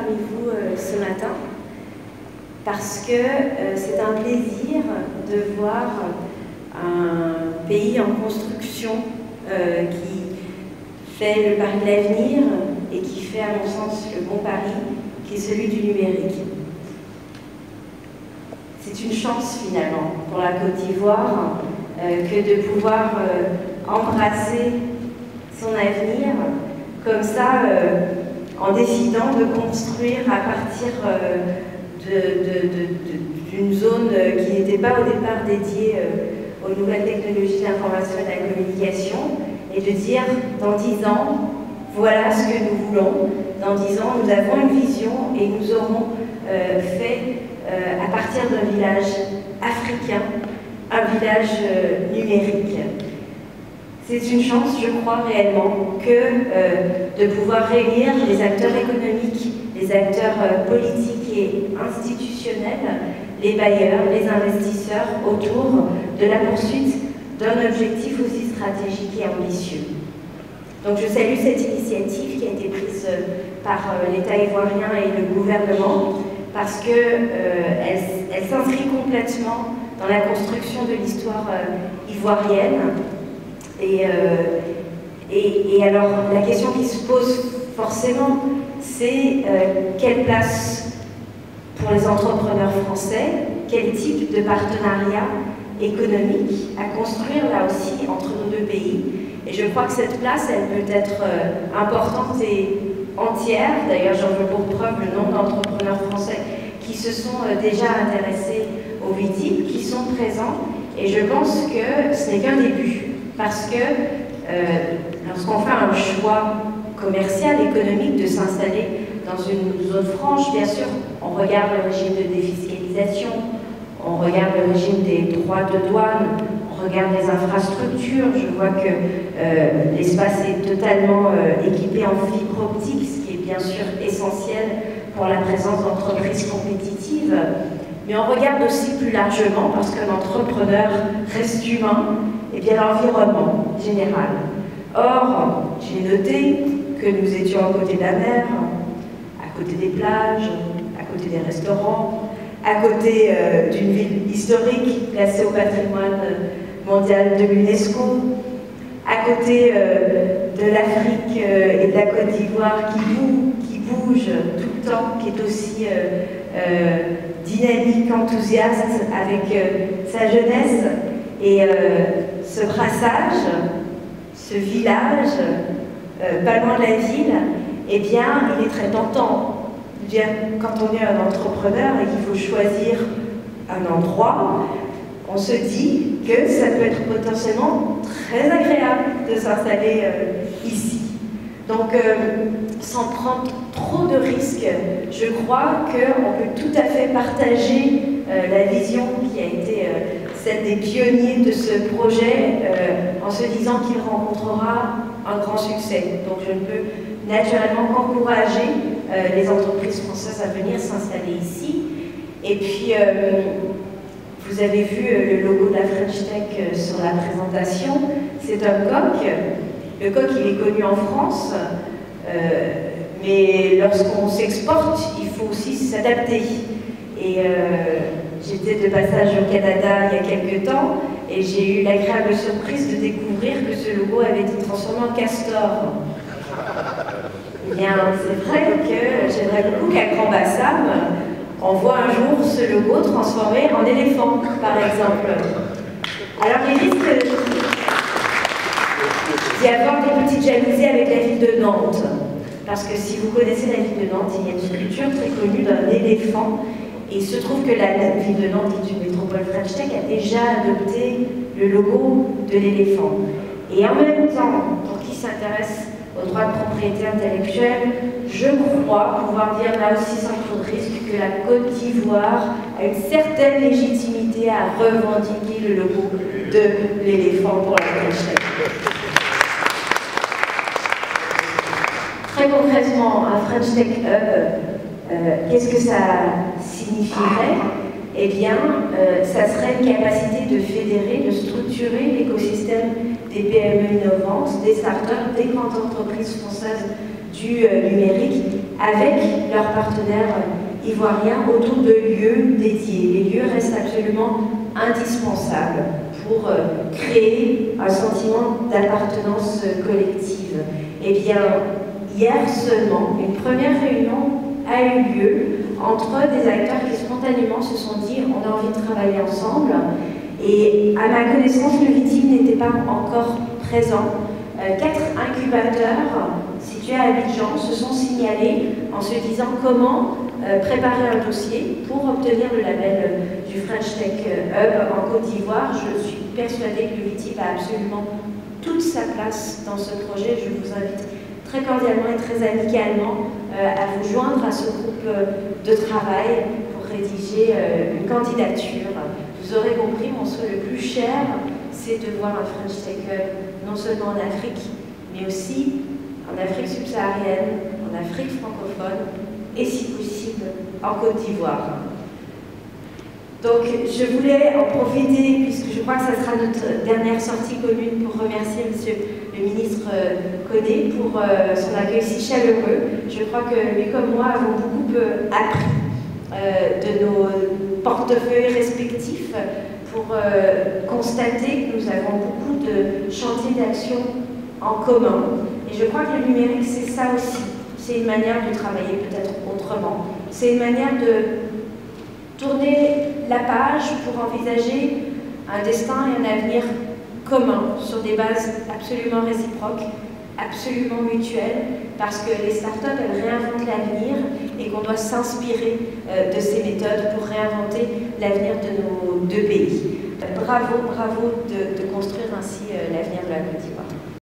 parmi vous ce matin parce que c'est un plaisir de voir un pays en construction qui fait le pari de l'avenir et qui fait, à mon sens, le bon pari, qui est celui du numérique. C'est une chance, finalement, pour la Côte d'Ivoire que de pouvoir embrasser son avenir comme ça, en décidant de construire à partir d'une zone qui n'était pas au départ dédiée aux nouvelles technologies de l'information et de la communication, et de dire, dans 10 ans, voilà ce que nous voulons. Dans 10 ans, nous avons une vision et nous aurons fait, à partir d'un village africain, un village numérique. C'est une chance, je crois réellement, que de pouvoir réunir les acteurs économiques, les acteurs politiques et institutionnels, les bailleurs, les investisseurs, autour de la poursuite d'un objectif aussi stratégique et ambitieux. Donc je salue cette initiative qui a été prise par l'État ivoirien et le gouvernement, parce qu'elle s'inscrit complètement dans la construction de l'histoire ivoirienne. Et alors, la question qui se pose forcément, c'est quelle place pour les entrepreneurs français, quel type de partenariat économique à construire là aussi entre nos deux pays. Et je crois que cette place, elle peut être importante et entière. D'ailleurs, j'en veux pour preuve le nombre d'entrepreneurs français qui se sont déjà intéressés au VTIP, qui sont présents. Et je pense que ce n'est qu'un début. Parce que lorsqu'on fait un choix commercial, économique, de s'installer dans une zone franche, bien sûr, on regarde le régime de défiscalisation, on regarde le régime des droits de douane, on regarde les infrastructures. Je vois que l'espace est totalement équipé en fibre optique, ce qui est bien sûr essentiel pour la présence d'entreprises compétitives. Mais on regarde aussi plus largement, parce qu'un entrepreneur reste humain, et bien l'environnement général. Or, j'ai noté que nous étions à côté de la mer, à côté des plages, à côté des restaurants, à côté d'une ville historique classée au patrimoine mondial de l'UNESCO, à côté de l'Afrique et de la Côte d'Ivoire qui bouge tout le temps, qui est aussi dynamique, enthousiaste avec sa jeunesse. Et ce brassage, ce village, pas loin de la ville, eh bien, il est très tentant. Quand on est un entrepreneur et qu'il faut choisir un endroit, on se dit que ça peut être potentiellement très agréable de s'installer ici. Donc, sans prendre trop de risques, je crois qu'on peut tout à fait partager la vision qui a été celle des pionniers de ce projet, en se disant qu'il rencontrera un grand succès. Donc je ne peux naturellement qu'encourager les entreprises françaises à venir s'installer ici. Et puis, vous avez vu le logo de la French Tech sur la présentation, c'est un coq. Le coq, il est connu en France, mais lorsqu'on s'exporte, il faut aussi s'adapter. Et j'étais de passage au Canada il y a quelques temps, et j'ai eu l'agréable surprise de découvrir que ce logo avait été transformé en castor. Eh bien, c'est vrai que j'aimerais beaucoup qu'à Grand Bassam, on voit un jour ce logo transformé en éléphant, par exemple. Alors, il risque d'y avoir des petites jalousies avec la ville de Nantes. Parce que si vous connaissez la ville de Nantes, il y a une sculpture très connue d'un éléphant. Et il se trouve que la ville de Nantes, qui est une métropole French Tech, a déjà adopté le logo de l'éléphant. Et en même temps, pour qui s'intéresse aux droits de propriété intellectuelle, je crois pouvoir dire là aussi sans trop de risque que la Côte d'Ivoire a une certaine légitimité à revendiquer le logo de l'éléphant pour la French Tech. Très concrètement, un French Tech Hub, qu'est-ce que ça signifierait? Eh bien, ça serait une capacité de fédérer, de structurer l'écosystème des PME innovantes, des startups, des grandes entreprises françaises du numérique avec leurs partenaires ivoiriens autour de lieux dédiés. Les lieux restent absolument indispensables pour créer un sentiment d'appartenance collective. Eh bien, hier seulement, une première réunion a eu lieu entre des acteurs qui spontanément se sont dit on a envie de travailler ensemble. Et à ma connaissance, le VITIM n'était pas encore présent. 4 incubateurs situés à Abidjan se sont signalés en se disant comment préparer un dossier pour obtenir le label du French Tech Hub en Côte d'Ivoire. Je suis persuadée que le VITIM a absolument toute sa place dans ce projet. Je vous invite très cordialement et très amicalement à vous joindre à ce groupe de travail pour rédiger une candidature. Vous aurez compris, mon souhait le plus cher, c'est de voir un French Tech Hub non seulement en Afrique, mais aussi en Afrique subsaharienne, en Afrique francophone et si possible en Côte d'Ivoire. Donc je voulais en profiter, puisque je crois que ça sera notre dernière sortie commune, pour remercier Monsieur le ministre Koné pour son accueil si chaleureux. Je crois que lui comme moi avons beaucoup appris de nos portefeuilles respectifs pour constater que nous avons beaucoup de chantiers d'action en commun. Et je crois que le numérique, c'est ça aussi. C'est une manière de travailler peut-être autrement. C'est une manière de tourner la page pour envisager un destin et un avenir commun sur des bases absolument réciproques, absolument mutuelles, parce que les startups, elles réinventent l'avenir et qu'on doit s'inspirer de ces méthodes pour réinventer l'avenir de nos deux pays. Bravo, bravo de construire ainsi l'avenir de la Côte d'Ivoire.